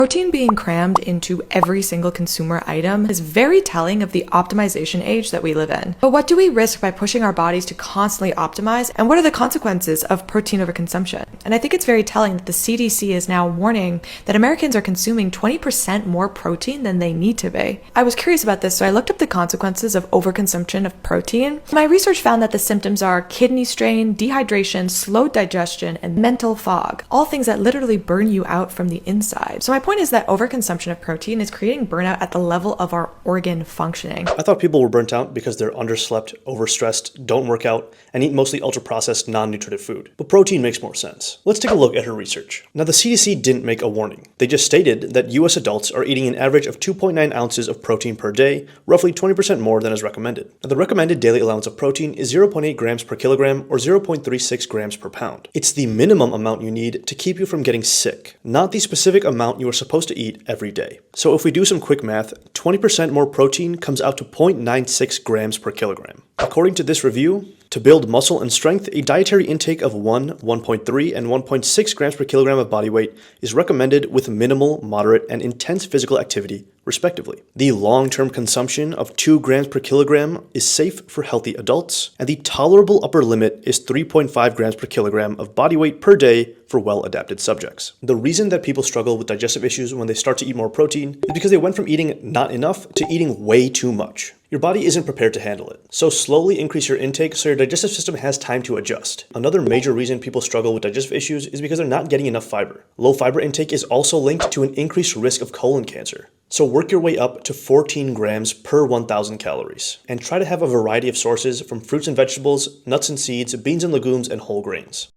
Protein being crammed into every single consumer item is very telling of the optimization age that we live in. But what do we risk by pushing our bodies to constantly optimize, and what are the consequences of protein overconsumption? And I think it's very telling that the CDC is now warning that Americans are consuming 20% more protein than they need to be. I was curious about this, so I looked up the consequences of overconsumption of protein. My research found that the symptoms are kidney strain, dehydration, slow digestion, and mental fog, all things that literally burn you out from the inside. So my point is that overconsumption of protein is creating burnout at the level of our organ functioning. I thought people were burnt out because they're underslept, overstressed, don't work out, and eat mostly ultra-processed, non-nutritive food. But protein makes more sense. Let's take a look at her research. Now, the CDC didn't make a warning. They just stated that US adults are eating an average of 2.9 ounces of protein per day, roughly 20% more than is recommended. Now, the recommended daily allowance of protein is 0.8 grams per kilogram or 0.36 grams per pound. It's the minimum amount you need to keep you from getting sick, not the specific amount you are supposed to eat every day. So if we do some quick math, 20% more protein comes out to 0.96 grams per kilogram. According to this review, to build muscle and strength, a dietary intake of 1.3, and 1.6 grams per kilogram of body weight is recommended with minimal, moderate, and intense physical activity, respectively. The long-term consumption of 2 grams per kilogram is safe for healthy adults, and the tolerable upper limit is 3.5 grams per kilogram of body weight per day for well-adapted subjects. The reason that people struggle with digestive issues when they start to eat more protein is because they went from eating not enough to eating way too much. Your body isn't prepared to handle it, so slowly increase your intake so your digestive system has time to adjust. Another major reason people struggle with digestive issues is because they're not getting enough fiber. Low fiber intake is also linked to an increased risk of colon cancer. So work your way up to 14 grams per 1,000 calories, and try to have a variety of sources from fruits and vegetables, nuts and seeds, beans and legumes, and whole grains.